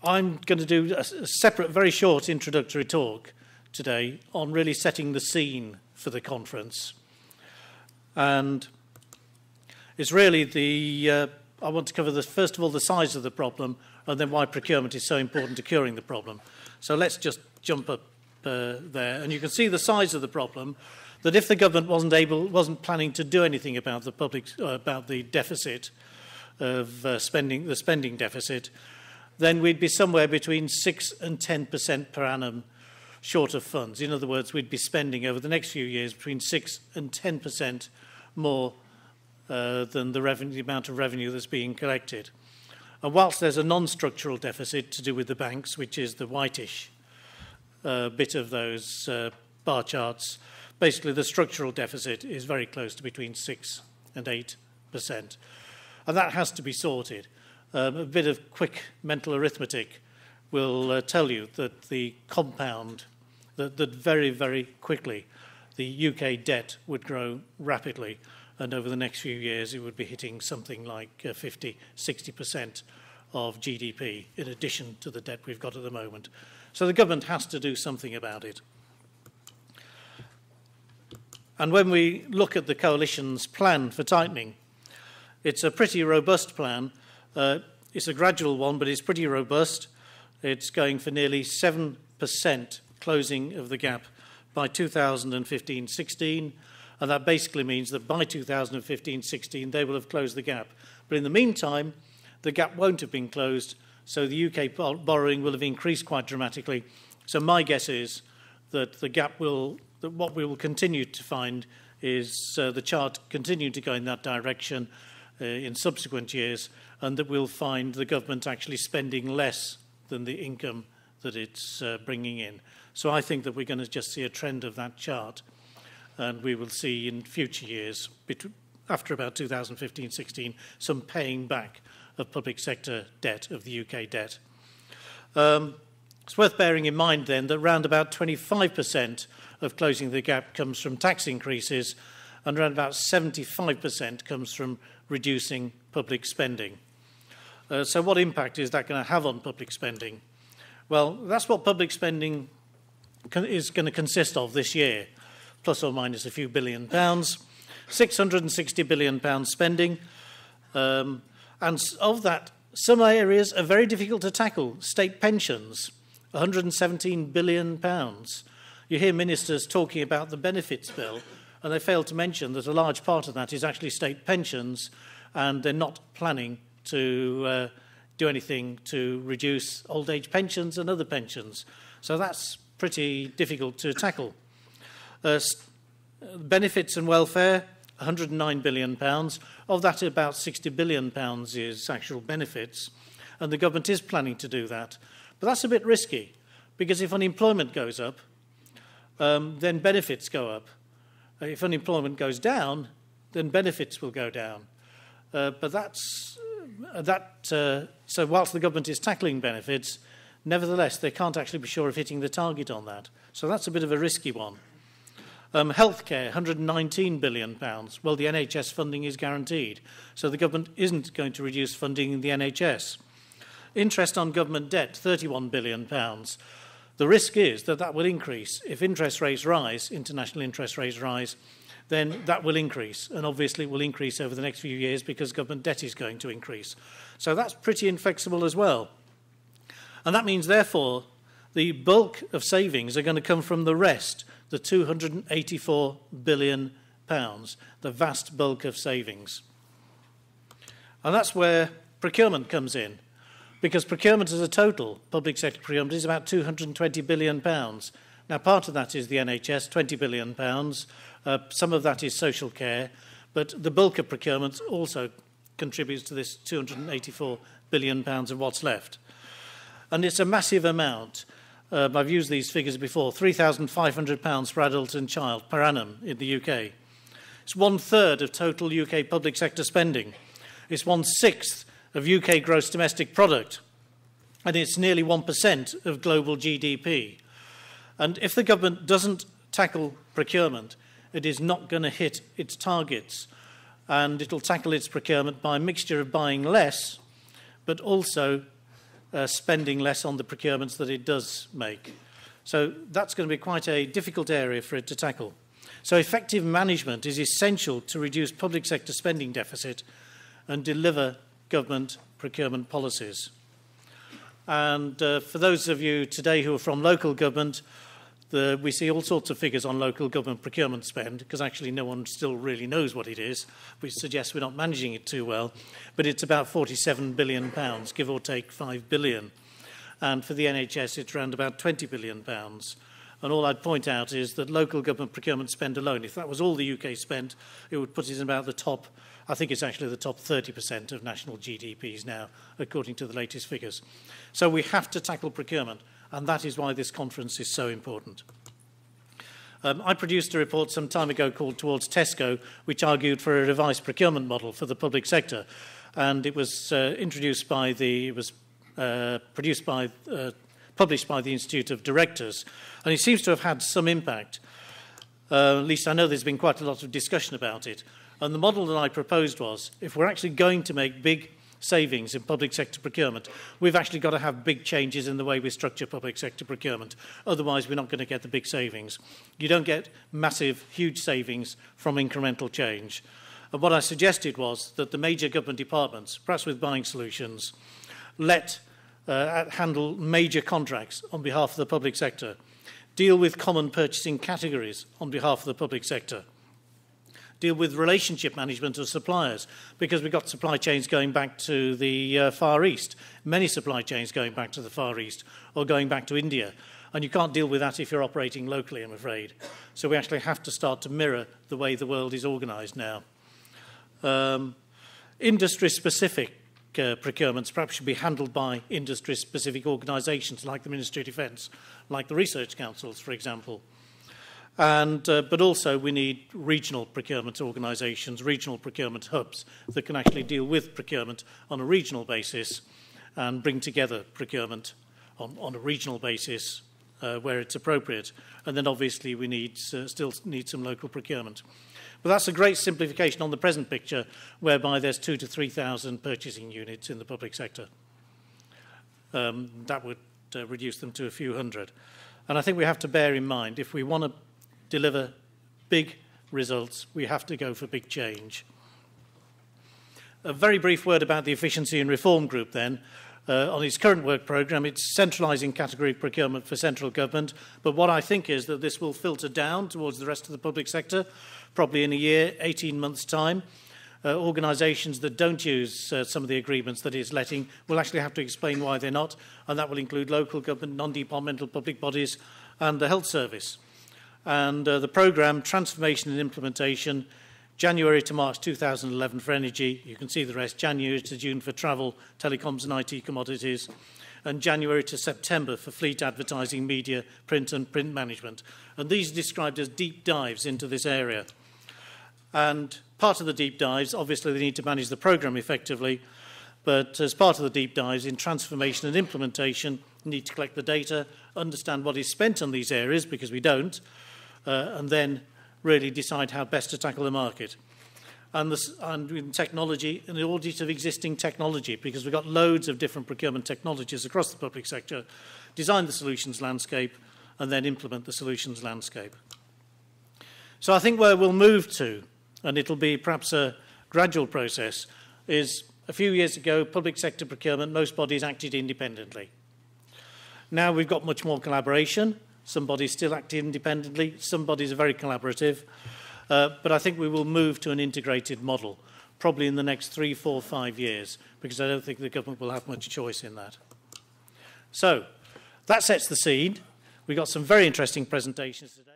I'm going to do a separate, very short introductory talk today on really setting the scene for the conference. And it's really I want to cover, first of all, the size of the problem, and then why procurement is so important to curing the problem. So let's just jump up there. And you can see the size of the problem, that if the government wasn't planning to do anything about the deficit of the spending deficit, then we'd be somewhere between 6 and 10% per annum short of funds. In other words, we'd be spending over the next few years between 6 and 10% more than the amount of revenue that's being collected. And whilst there's a non-structural deficit to do with the banks, which is the whitish bit of those bar charts, basically the structural deficit is very close to between 6 and 8%. And that has to be sorted. A bit of quick mental arithmetic will tell you that the compound, that very, very quickly, the UK debt would grow rapidly, and over the next few years it would be hitting something like 50, 60% of GDP, in addition to the debt we've got at the moment. So the government has to do something about it. And when we look at the coalition's plan for tightening, it's a pretty robust plan. It's a gradual one, but it's pretty robust. It's going for nearly 7% closing of the gap by 2015-16, and that basically means that by 2015-16 they will have closed the gap. But in the meantime, the gap won't have been closed, so the UK borrowing will have increased quite dramatically. So my guess is that what we will continue to find is the chart continue to go in that direction in subsequent years, and that we'll find the government actually spending less than the income that it's bringing in. So I think that we're going to just see a trend of that chart, and we will see in future years, after about 2015-16, some paying back of public sector debt, of the UK debt. It's worth bearing in mind then that around about 25% of closing the gap comes from tax increases, and around about 75% comes from reducing public spending. So what impact is that going to have on public spending? Well, that's what public spending is going to consist of this year, plus or minus a few £billion, £660 billion spending. And of that, some areas are very difficult to tackle. State pensions, £117 billion. You hear ministers talking about the benefits bill, and they fail to mention that a large part of that is actually state pensions, and they're not planning to do anything to reduce old age pensions and other pensions. So that's pretty difficult to tackle. Benefits and welfare, £109 billion. Of that, about £60 billion is actual benefits, and the government is planning to do that. But that's a bit risky, because if unemployment goes up, then benefits go up. If unemployment goes down, then benefits will go down. So whilst the government is tackling benefits, nevertheless, they can't actually be sure of hitting the target on that. So that's a bit of a risky one. Healthcare, £119 billion. Well, the NHS funding is guaranteed, so the government isn't going to reduce funding in the NHS. Interest on government debt, £31 billion. The risk is that that will increase. If interest rates rise, international interest rates rise, then that will increase. And obviously it will increase over the next few years because government debt is going to increase. So that's pretty inflexible as well. And that means, therefore, the bulk of savings are going to come from the rest, the £284 billion, the vast bulk of savings. And that's where procurement comes in, because procurement as a total, public sector procurement, is about £220 billion. Now, part of that is the NHS, £20 billion. Some of that is social care, but the bulk of procurement also contributes to this £284 billion of what's left. And it's a massive amount. I've used these figures before, £3,500 for adult and child per annum in the UK. It's 1/3 of total UK public sector spending. It's 1/6 of UK gross domestic product. And it's nearly 1% of global GDP. And if the government doesn't tackle procurement, it is not going to hit its targets. And it'll tackle its procurement by a mixture of buying less, but also spending less on the procurements that it does make. So that's going to be quite a difficult area for it to tackle. So effective management is essential to reduce public sector spending deficit and deliver government procurement policies. And for those of you today who are from local government, we see all sorts of figures on local government procurement spend, because actually no one still really knows what it is, which suggests we're not managing it too well. But it's about £47 billion, give or take £5 billion. And for the NHS, it's around about £20 billion. And all I'd point out is that local government procurement spend alone, if that was all the UK spent, it would put it in about the top, I think it's actually the top 30% of national GDPs now, according to the latest figures. So we have to tackle procurement, and that is why this conference is so important. I produced a report some time ago called Towards Tesco, which argued for a revised procurement model for the public sector. And it was published by the Institute of Directors, and it seems to have had some impact. At least I know there's been quite a lot of discussion about it. And the model that I proposed was, if we're actually going to make big savings in public sector procurement, we've actually got to have big changes in the way we structure public sector procurement. Otherwise, we're not going to get the big savings. You don't get massive, huge savings from incremental change. And what I suggested was that the major government departments, perhaps with buying solutions, handle major contracts on behalf of the public sector, deal with common purchasing categories on behalf of the public sector, deal with relationship management of suppliers, because we've got supply chains going back to the Far East, many supply chains going back to the Far East or going back to India. And you can't deal with that if you're operating locally, I'm afraid. So we actually have to start to mirror the way the world is organised now. Industry-specific procurements perhaps should be handled by industry-specific organisations like the Ministry of Defence, like the research councils, for example. But also we need regional procurement organisations, regional procurement hubs that can actually deal with procurement on a regional basis and bring together procurement on a regional basis where it's appropriate. And then obviously we still need some local procurement. But that's a great simplification on the present picture, whereby there's 2,000 to 3,000 purchasing units in the public sector. That would reduce them to a few hundred. And I think we have to bear in mind, if we want to deliver big results, we have to go for big change. A very brief word about the Efficiency and Reform Group then. On its current work programme, it's centralising category procurement for central government, but what I think is that this will filter down towards the rest of the public sector, probably in a year, 18 months' time. Organisations that don't use some of the agreements that it's letting will actually have to explain why they're not, and that will include local government, non-departmental public bodies and the health service. And the programme, Transformation and Implementation, January to March 2011 for energy, you can see the rest, January to June for travel, telecoms and IT commodities, and January to September for fleet advertising, media, print and print management. And these are described as deep dives into this area. And part of the deep dives, obviously they need to manage the programme effectively, but as part of the deep dives in transformation and implementation, you need to collect the data, understand what is spent on these areas, because we don't, and then really decide how best to tackle the market. And in technology, an audit of existing technology, because we've got loads of different procurement technologies across the public sector, design the solutions landscape, and then implement the solutions landscape. So I think where we'll move to, and it'll be perhaps a gradual process, is a few years ago, public sector procurement, most bodies acted independently. Now we've got much more collaboration. Some bodies still act independently. Some bodies are very collaborative. But I think we will move to an integrated model, probably in the next 3, 4, 5 years, because I don't think the government will have much choice in that. So that sets the scene. We've got some very interesting presentations today.